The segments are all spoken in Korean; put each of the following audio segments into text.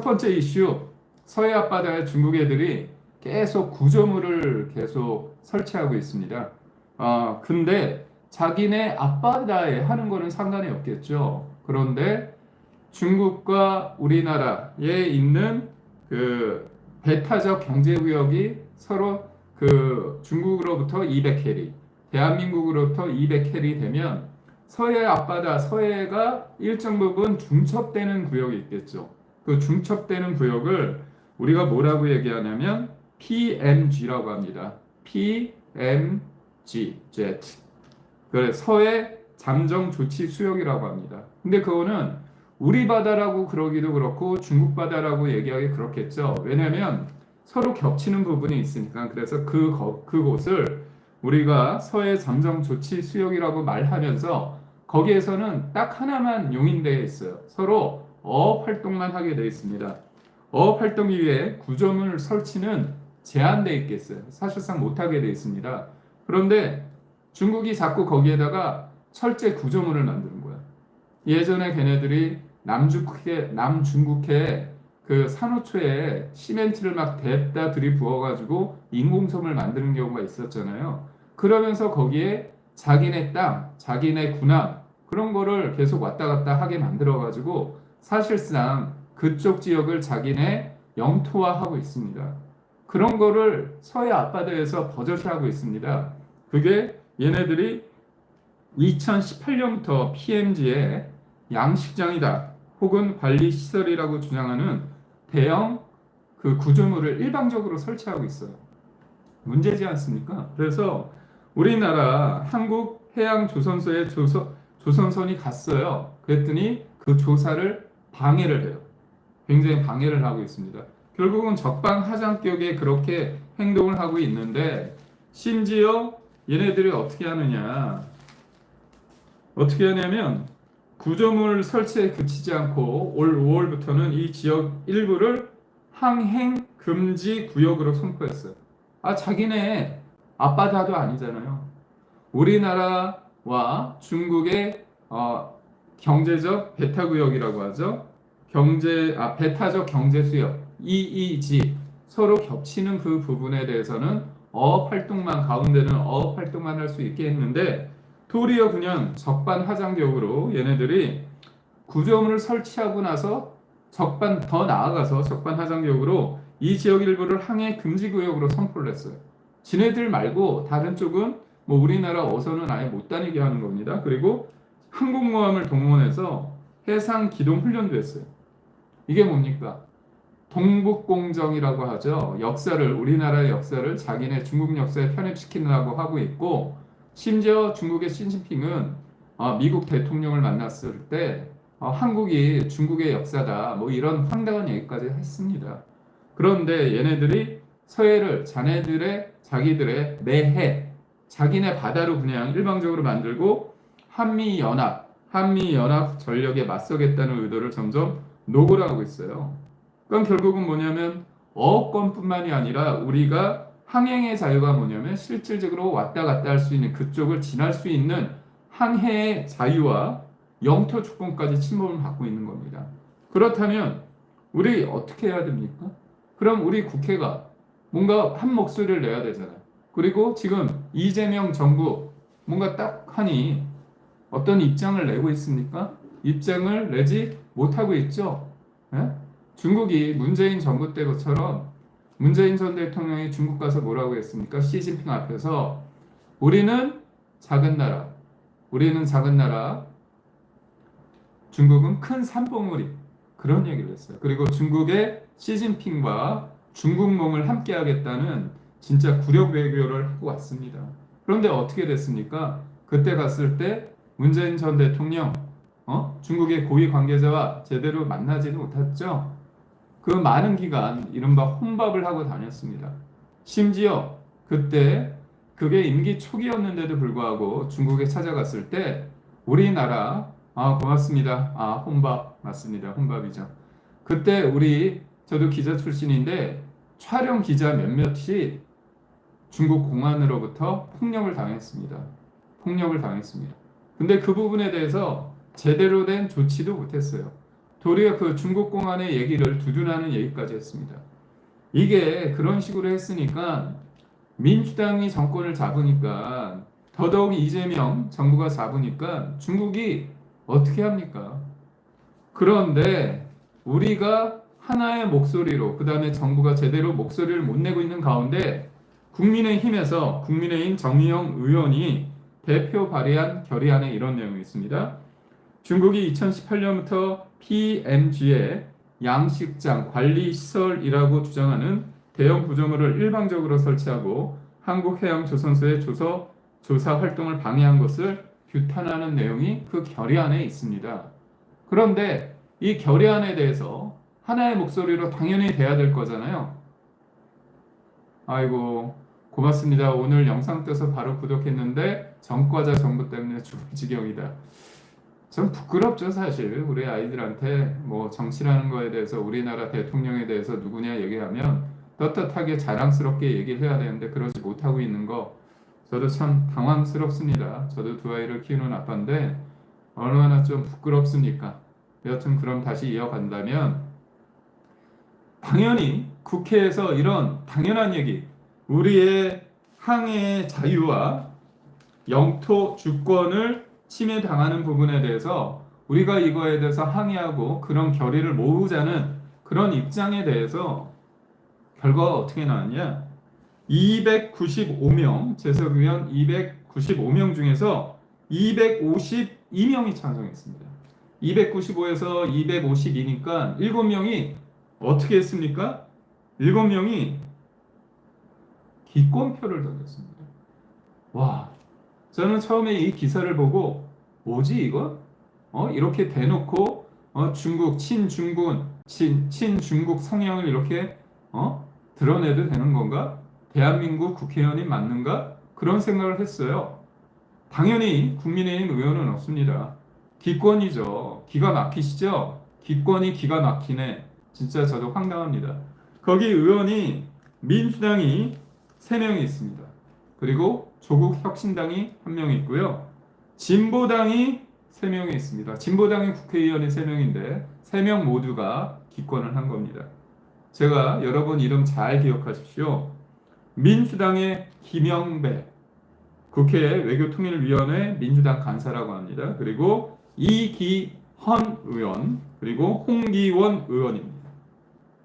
번째 이슈, 서해 앞바다에 중국 애들이 계속 구조물을 계속 설치하고 있습니다. 근데 자기네 앞바다에 하는 거는 상관이 없겠죠. 그런데 중국과 우리나라에 있는 그 배타적 경제구역이 서로 그 중국으로부터 200캐리, 대한민국으로부터 200캐리 되면 서해 앞바다, 서해가 일정 부분 중첩되는 구역이 있겠죠. 그 중첩되는 구역을 우리가 뭐라고 얘기하냐면 PMG라고 합니다. PMG, jet. 그래, 서해 잠정 조치 수역이라고 합니다. 근데 그거는 우리 바다라고 그러기도 그렇고 중국 바다라고 얘기하기 그렇겠죠. 왜냐하면 서로 겹치는 부분이 있으니까. 그래서 그곳을 우리가 서해 잠정 조치 수역이라고 말하면서 거기에서는 딱 하나만 용인되어 있어요. 서로 어업 활동만 하게 되어 있습니다. 어업 활동 이외에 구조물 설치는 제한되어 있겠어요. 사실상 못하게 되어 있습니다. 그런데 중국이 자꾸 거기에다가 철제 구조물을 만드는 거야. 예전에 걔네들이 남중국해 그 산호초에 시멘트를 막 댔다 들이부어가지고 인공섬을 만드는 경우가 있었잖아요. 그러면서 거기에 자기네 땅, 자기네 군함 그런 거를 계속 왔다 갔다 하게 만들어가지고 사실상 그쪽 지역을 자기네 영토화하고 있습니다. 그런 거를 서해 앞바다에서 버젓이 하고 있습니다. 그게 얘네들이 2018년부터 PMG의 양식장이다 혹은 관리시설이라고 주장하는 대형 그 구조물을 일방적으로 설치하고 있어요. 문제지 않습니까? 그래서 우리나라 한국해양조선소에 조선선이 갔어요. 그랬더니 그 조사를 방해를 해요. 굉장히 방해를 하고 있습니다. 결국은 적방하장격에 그렇게 행동을 하고 있는데 심지어 얘네들이 어떻게 하느냐. 어떻게 하냐면 구조물 설치에 그치지 않고 올 5월부터는 이 지역 일부를 항행 금지 구역으로 선포했어요. 자기네 앞바다도 아니잖아요. 우리나라와 중국의 경제적 배타 구역이라고 하죠. 배타적 경제 수역 EEG 서로 겹치는 그 부분에 대해서는 어업 활동만 가운데는 어업 활동만 할 수 있게 했는데 도리어 그냥 적반하장격으로 얘네들이 구조물을 설치하고 나서 더 나아가서 적반하장격으로 이 지역 일부를 항해 금지 구역으로 선포를 했어요. 지네들 말고 다른 쪽은 뭐 우리나라 어선은 아예 못 다니게 하는 겁니다. 그리고 항공모함을 동원해서 해상 기동 훈련도 했어요. 이게 뭡니까? 동북공정이라고 하죠. 우리나라의 역사를 자기네 중국 역사에 편입시키려고 하고 있고, 심지어 중국의 시진핑은 미국 대통령을 만났을 때 한국이 중국의 역사다 뭐 이런 황당한 얘기까지 했습니다. 그런데 얘네들이 서해를 자기들의 내해 자기네 바다로 그냥 일방적으로 만들고 한미연합 전력에 맞서겠다는 의도를 점점 노골하고 있어요. 그럼 결국은 뭐냐면 어업권뿐만이 아니라 우리가 항행의 자유가 뭐냐면 실질적으로 왔다 갔다 할 수 있는 그쪽을 지날 수 있는 항해의 자유와 영토 주권까지 침범을 받고 있는 겁니다. 그렇다면 우리 어떻게 해야 됩니까? 그럼 우리 국회가 뭔가 한 목소리를 내야 되잖아요. 그리고 지금 이재명 정부 뭔가 딱 하니 어떤 입장을 내고 있습니까? 입장을 내지 못하고 있죠. 예? 중국이 문재인 정부 때처럼 문재인 전 대통령이 중국 가서 뭐라고 했습니까? 시진핑 앞에서 우리는 작은 나라, 중국은 큰 산봉우리 그런 얘기를 했어요. 그리고 중국의 시진핑과 중국몽을 함께 하겠다는 진짜 굴욕 외교를 하고 왔습니다. 그런데 어떻게 됐습니까? 그때 갔을 때 문재인 전 대통령 중국의 고위 관계자와 제대로 만나지도 못했죠. 그 많은 기간 이른바 혼밥을 하고 다녔습니다. 심지어 그때 그게 임기 초기였는데도 불구하고 중국에 찾아갔을 때 우리나라 고맙습니다. 혼밥 맞습니다. 혼밥이죠. 그때 저도 기자 출신인데 촬영 기자 몇몇이 중국 공안으로부터 폭력을 당했습니다. 근데 그 부분에 대해서 제대로 된 조치도 못했어요. 도리어 그 중국 공안의 얘기를 두둔하는 얘기까지 했습니다. 이게 그런 식으로 했으니까 민주당이 정권을 잡으니까 더더욱 이재명 정부가 잡으니까 중국이 어떻게 합니까? 그런데 우리가 하나의 목소리로 그 다음에 정부가 제대로 목소리를 못 내고 있는 가운데 국민의힘에서 국민의힘 정의용 의원이 대표 발의한 결의안에 이런 내용이 있습니다. 중국이 2018년부터 PMG의 양식장 관리시설이라고 주장하는 대형 구조물을 일방적으로 설치하고 한국해양조선소의 조사 활동을 방해한 것을 규탄하는 내용이 그 결의안에 있습니다. 그런데 이 결의안에 대해서 하나의 목소리로 당연히 돼야 될 거잖아요. 아이고 고맙습니다. 오늘 영상 떠서 바로 구독했는데 전과자 정보 때문에 죽을 지경이다. 전 부끄럽죠 사실. 우리 아이들한테 뭐 정치라는 거에 대해서 우리나라 대통령에 대해서 누구냐 얘기하면 떳떳하게 자랑스럽게 얘기를 해야 되는데 그러지 못하고 있는 거 저도 참 당황스럽습니다. 저도 두 아이를 키우는 아빠인데 얼마나 좀 부끄럽습니까? 여튼 그럼 다시 이어간다면 당연히 국회에서 이런 당연한 얘기 우리의 항해의 자유와 영토 주권을 침해당하는 부분에 대해서 우리가 이거에 대해서 항의하고 그런 결의를 모으자는 그런 입장에 대해서 결과가 어떻게 나왔냐? 295명 재석의원 295명 중에서 252명이 찬성했습니다. 295에서 252니까 7명이 어떻게 했습니까? 7명이 기권표를 던졌습니다. 와, 저는 처음에 이 기사를 보고 뭐지 이거? 이렇게 대놓고 중국 친중국 성향을 이렇게 드러내도 되는 건가? 대한민국 국회의원이 맞는가? 그런 생각을 했어요. 당연히 국민의힘 의원은 없습니다. 기권이죠. 기가 막히시죠? 기권이 기가 막히네. 진짜 저도 황당합니다. 거기 의원이 민주당이 3명이 있습니다. 그리고 조국혁신당이 1명 있고요. 진보당이 3명이 있습니다. 진보당의 국회의원이 3명인데 3명 모두가 기권을 한 겁니다. 제가 여러분 이름 잘 기억하십시오. 민주당의 김영배 국회 외교통일위원회 민주당 간사라고 합니다. 그리고 이기헌 의원 그리고 홍기원 의원입니다.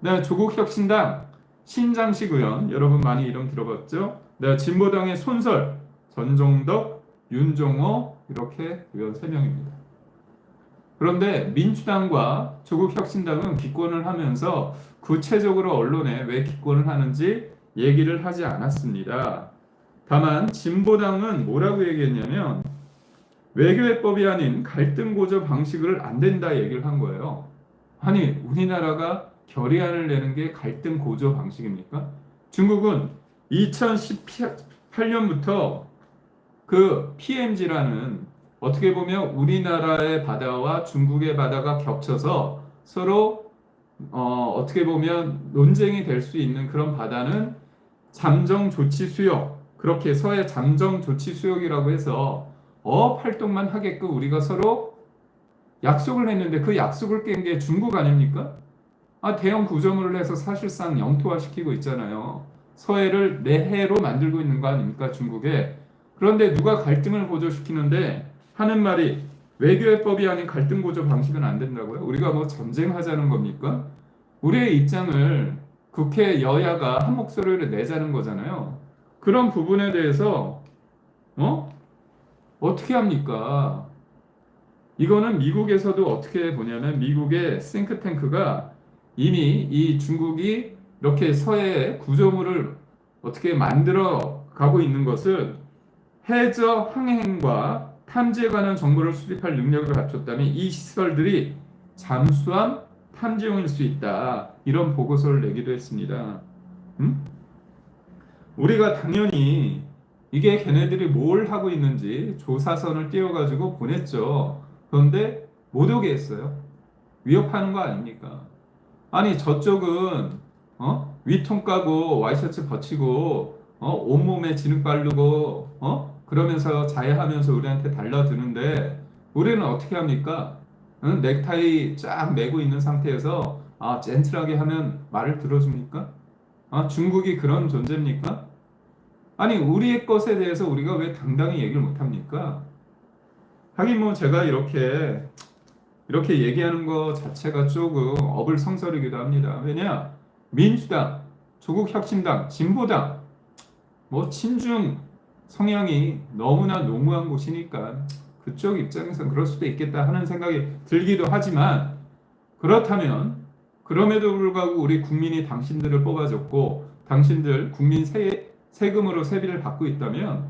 네, 조국혁신당 신장식 의원 여러분 많이 이름 들어봤죠? 네, 진보당의 손설, 전종덕, 윤종호 이렇게 의원 3명입니다. 그런데 민주당과 조국혁신당은 기권을 하면서 구체적으로 언론에 왜 기권을 하는지 얘기를 하지 않았습니다. 다만 진보당은 뭐라고 얘기했냐면 외교해법이 아닌 갈등 고조 방식을 안 된다 얘기를 한 거예요. 아니 우리나라가 결의안을 내는 게 갈등 고조 방식입니까? 중국은 2018년부터 그 PMG라는 어떻게 보면 우리나라의 바다와 중국의 바다가 겹쳐서 서로 어떻게 보면 논쟁이 될 수 있는 그런 바다는 잠정 조치 수역 그렇게 서해 잠정 조치 수역이라고 해서 어업 활동만 하게끔 우리가 서로 약속을 했는데 그 약속을 깬 게 중국 아닙니까? 대형 구조물을 해서 사실상 영토화시키고 있잖아요. 서해를 내해로 만들고 있는 거 아닙니까? 중국에. 그런데 누가 갈등을 고조시키는데 하는 말이 외교해법이 아닌 갈등 고조 방식은 안 된다고요? 우리가 뭐 전쟁하자는 겁니까? 우리의 입장을 국회 여야가 한 목소리를 내자는 거잖아요. 그런 부분에 대해서 어떻게 합니까? 이거는 미국에서도 어떻게 보냐면 미국의 싱크탱크가 이미 이 중국이 이렇게 서해 구조물을 어떻게 만들어 가고 있는 것을 해저 항행과 탐지에 관한 정보를 수집할 능력을 갖췄다면 이 시설들이 잠수함 탐지용일 수 있다. 이런 보고서를 내기도 했습니다. 우리가 당연히 이게 걔네들이 뭘 하고 있는지 조사선을 띄워가지고 보냈죠. 그런데 못 오게 했어요. 위협하는 거 아닙니까? 아니 저쪽은 위통 까고 와이셔츠 벗치고 온몸에 진흙 바르고 그러면서 자해하면서 우리한테 달라드는데 우리는 어떻게 합니까? 응? 넥타이 쫙 매고 있는 상태에서 젠틀하게 하면 말을 들어줍니까? 중국이 그런 존재입니까? 아니, 우리의 것에 대해서 우리가 왜 당당히 얘기를 못합니까? 하긴 뭐 제가 이렇게 얘기하는 거 자체가 조금 어불성설이기도 합니다. 왜냐? 민주당, 조국혁신당, 진보당, 뭐 친중 성향이 너무나 농후한 곳이니까 그쪽 입장에서 그럴 수도 있겠다 하는 생각이 들기도 하지만 그렇다면 그럼에도 불구하고 우리 국민이 당신들을 뽑아줬고 당신들 국민 세금으로 세비를 받고 있다면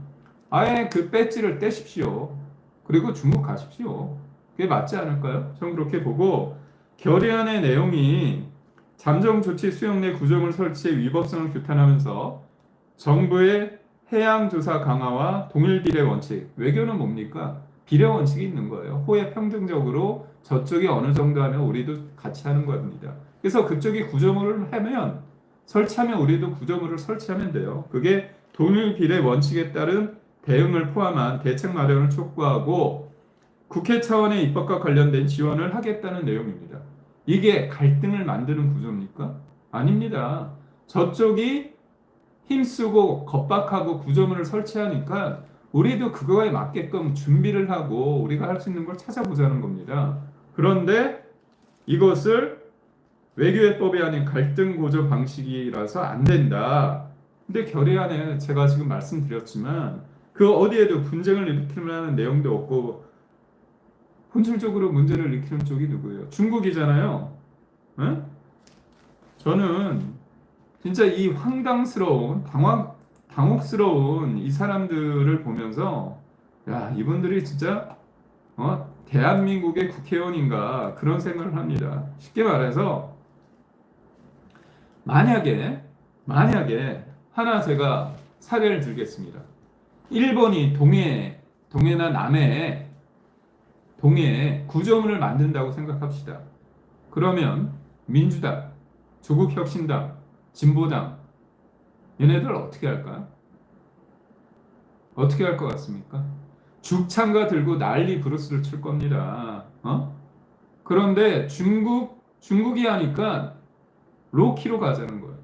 아예 그 배지를 떼십시오. 그리고 중국 가십시오. 그게 맞지 않을까요? 저는 그렇게 보고 결의안의 내용이 잠정조치 수용 내 구조물 설치의 위법성을 규탄하면서 정부의 해양조사 강화와 동일 비례 원칙. 외교는 뭡니까? 비례 원칙이 있는 거예요. 호혜 평등적으로 저쪽이 어느 정도 하면 우리도 같이 하는 겁니다. 그래서 그쪽이 구조물을 하면 설치하면 우리도 구조물을 설치하면 돼요. 그게 동일 비례 원칙에 따른 대응을 포함한 대책 마련을 촉구하고 국회 차원의 입법과 관련된 지원을 하겠다는 내용입니다. 이게 갈등을 만드는 구조입니까? 아닙니다. 저쪽이 힘쓰고 겁박하고 구조물을 설치하니까 우리도 그거에 맞게끔 준비를 하고 우리가 할 수 있는 걸 찾아보자는 겁니다. 그런데 이것을 외교해법이 아닌 갈등 고조 방식이라서 안 된다. 근데 결의안에 제가 지금 말씀드렸지만 그 어디에도 분쟁을 일으킬 만한 내용도 없고 본질적으로 문제를 일으키는 쪽이 누구예요? 중국이잖아요. 응? 저는 진짜 이 황당스러운 당혹스러운 이 사람들을 보면서 야 이분들이 진짜 대한민국의 국회의원인가 그런 생각을 합니다. 쉽게 말해서 만약에 하나 제가 사례를 들겠습니다. 일본이 동해나 동해에 구조물을 만든다고 생각합시다. 그러면 민주당, 조국혁신당, 진보당 얘네들 어떻게 할까요? 어떻게 할 것 같습니까? 죽창가 들고 난리 브루스를 칠 겁니다. 그런데 중국이 하니까 로키로 가자는 거예요.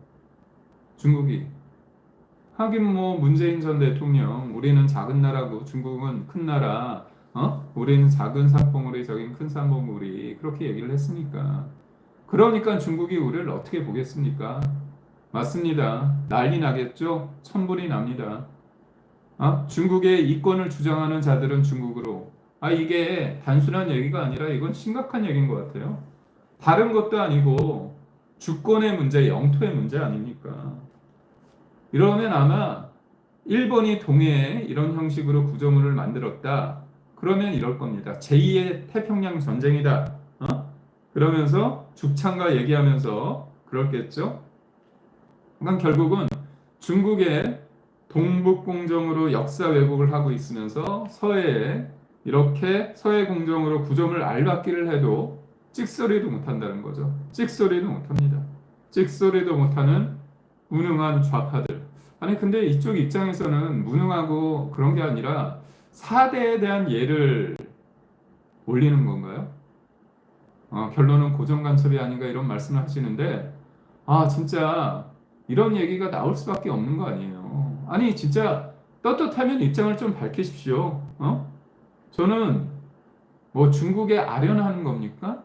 중국이. 하긴 뭐 문재인 전 대통령 우리는 작은 나라고 중국은 큰 나라 우리는 작은 산봉우리 저긴 큰 산봉우리 그렇게 얘기를 했으니까 그러니까 중국이 우리를 어떻게 보겠습니까? 맞습니다. 난리 나겠죠? 천불이 납니다. 중국의 이권을 주장하는 자들은 중국으로 이게 단순한 얘기가 아니라 이건 심각한 얘기인 것 같아요. 다른 것도 아니고 주권의 문제, 영토의 문제 아닙니까? 이러면 아마 일본이 동해에 이런 형식으로 구조물을 만들었다. 그러면 이럴 겁니다. 제2의 태평양 전쟁이다. 그러면서 죽창과 얘기하면서 그렇겠죠. 그러니까 결국은 중국의 동북 공정으로 역사 왜곡을 하고 있으면서 서해에 이렇게 서해 공정으로 구조물 알박기를 해도 찍소리도 못한다는 거죠. 찍소리도 못합니다. 찍소리도 못하는 무능한 좌파들. 아니 근데 이쪽 입장에서는 무능하고 그런 게 아니라 4대에 대한 예를 올리는 건가요? 결론은 고정간첩이 아닌가 이런 말씀을 하시는데 진짜 이런 얘기가 나올 수밖에 없는 거 아니에요. 아니 진짜 떳떳하면 입장을 좀 밝히십시오. 저는 뭐 중국에 아련하는 겁니까?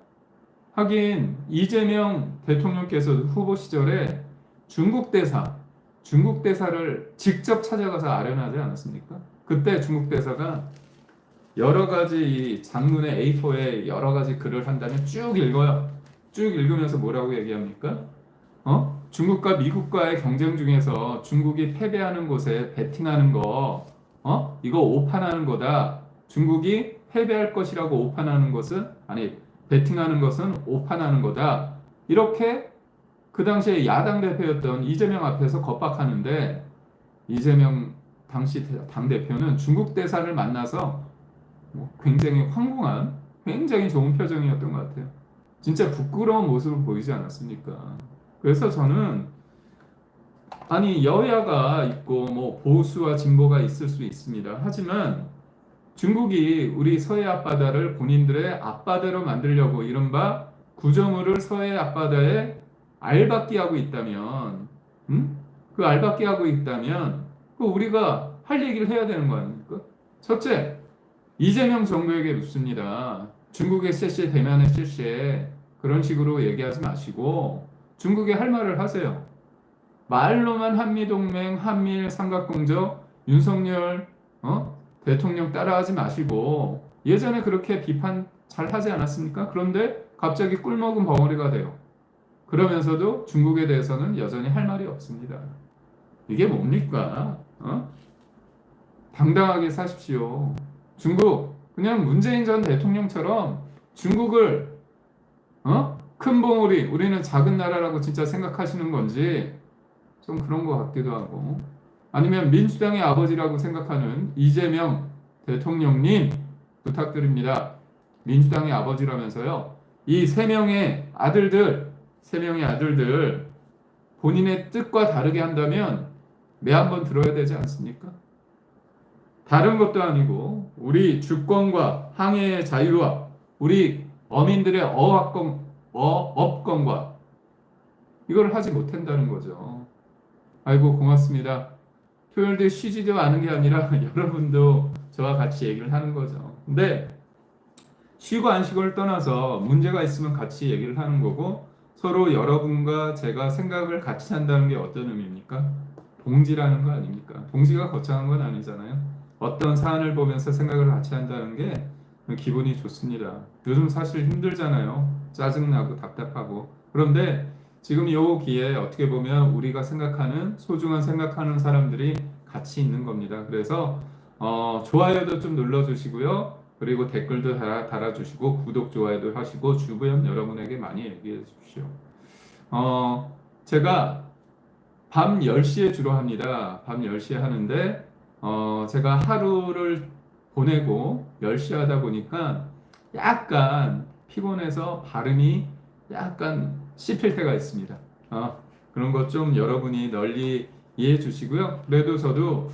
하긴 이재명 대통령께서도 후보 시절에 중국 대사를 직접 찾아가서 아련하지 않았습니까? 그때 중국 대사가 여러 가지 이 장문의 A4에 여러 가지 글을 한다면 쭉 읽어요. 쭉 읽으면서 뭐라고 얘기합니까? 중국과 미국과의 경쟁 중에서 중국이 패배하는 곳에 베팅하는 거, 이거 오판하는 거다. 중국이 패배할 것이라고 오판하는 것은 베팅하는 것은 오판하는 거다. 이렇게 그 당시에 야당 대표였던 이재명 앞에서 겁박하는데 이재명 당시 당대표는 중국 대사를 만나서 굉장히 황궁한 굉장히 좋은 표정이었던 것 같아요. 진짜 부끄러운 모습을 보이지 않았습니까? 그래서 저는 여야가 있고 뭐 보수와 진보가 있을 수 있습니다. 하지만 중국이 우리 서해 앞바다를 본인들의 앞바다로 만들려고 이른바 구조물을 서해 앞바다에 알박기 하고 있다면, 그 알박기 하고 있다면, 그 우리가 할 얘기를 해야 되는 거 아닙니까? 첫째, 이재명 정부에게 묻습니다. 중국의 쎄쎄 대만의 쎄쎄 그런 식으로 얘기하지 마시고 중국에 할 말을 하세요. 말로만 한미동맹, 한미일 삼각공조, 윤석열 대통령 따라하지 마시고 예전에 그렇게 비판 잘 하지 않았습니까? 그런데 갑자기 꿀먹은 벙어리가 돼요. 그러면서도 중국에 대해서는 여전히 할 말이 없습니다. 이게 뭡니까? 당당하게 사십시오. 중국 그냥 문재인 전 대통령처럼 중국을 큰 봉우리 우리는 작은 나라라고 진짜 생각하시는 건지 좀 그런 것 같기도 하고 아니면 민주당의 아버지라고 생각하는 이재명 대통령님 부탁드립니다. 민주당의 아버지라면서요. 이 세 명의 아들들 본인의 뜻과 다르게 한다면 매 한번 들어야 되지 않습니까? 다른 것도 아니고 우리 주권과 항해의 자유와 우리 어민들의 업권과 이걸 하지 못한다는 거죠. 아이고 고맙습니다. 토요일도 쉬지도 않은 게 아니라 여러분도 저와 같이 얘기를 하는 거죠. 근데 쉬고 안 쉬고를 떠나서 문제가 있으면 같이 얘기를 하는 거고 서로 여러분과 제가 생각을 같이 한다는 게 어떤 의미입니까? 동지라는 거 아닙니까? 동지가 거창한 건 아니잖아요. 어떤 사안을 보면서 생각을 같이 한다는 게 기분이 좋습니다. 요즘 사실 힘들잖아요. 짜증나고 답답하고. 그런데 지금 요 기회에 어떻게 보면 우리가 소중한 생각하는 사람들이 같이 있는 겁니다. 그래서 좋아요도 좀 눌러주시고요. 그리고 댓글도 달아주시고 구독, 좋아요도 하시고 주변 여러분에게 많이 얘기해 주십시오. 제가 밤 10시에 주로 합니다. 밤 10시에 하는데 제가 하루를 보내고 10시 하다 보니까 약간 피곤해서 발음이 약간 씹힐 때가 있습니다. 그런 것 좀 여러분이 널리 이해해 주시고요. 그래도 저도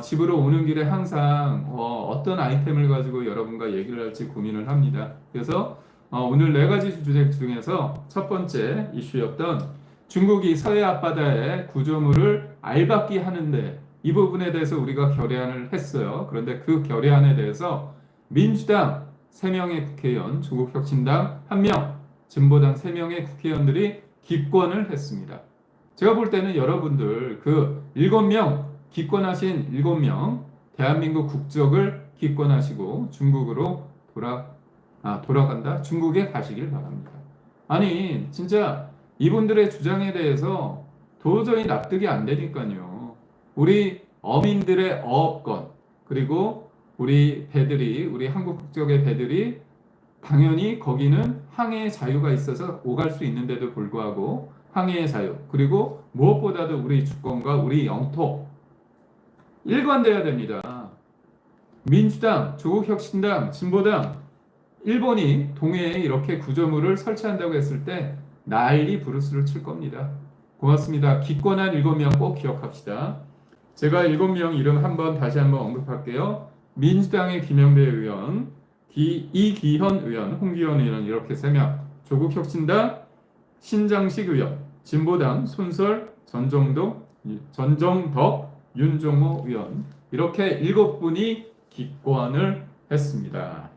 집으로 오는 길에 항상 어떤 아이템을 가지고 여러분과 얘기를 할지 고민을 합니다. 그래서 오늘 4가지 주제 중에서 첫 번째 이슈였던 중국이 서해 앞바다에 구조물을 알박기 하는데 이 부분에 대해서 우리가 결의안을 했어요. 그런데 그 결의안에 대해서 민주당 3명의 국회의원, 조국혁신당 1명, 진보당 3명의 국회의원들이 기권을 했습니다. 제가 볼 때는 여러분들 그 7명 기권하신 7명 대한민국 국적을 기권하시고 중국으로 돌아간다? 중국에 가시길 바랍니다. 아니 진짜 이분들의 주장에 대해서 도저히 납득이 안 되니까요. 우리 어민들의 어업권 그리고 우리 한국 국적의 배들이 당연히 거기는 항해의 자유가 있어서 오갈 수 있는데도 불구하고 항해의 자유 그리고 무엇보다도 우리 주권과 우리 영토 일관돼야 됩니다. 민주당, 조국혁신당, 진보당 일본이 동해에 이렇게 구조물을 설치한다고 했을 때 난리 부르스를 칠 겁니다. 고맙습니다. 기권한 7명 꼭 기억합시다. 제가 7명 이름 다시 한번 언급할게요. 민주당의 김영배 의원, 이기현 의원, 홍기현 의원 이렇게 3명, 조국혁신당 신장식 의원, 진보당 손설, 전정덕, 윤종호 의원 이렇게 7분이 기권을 했습니다.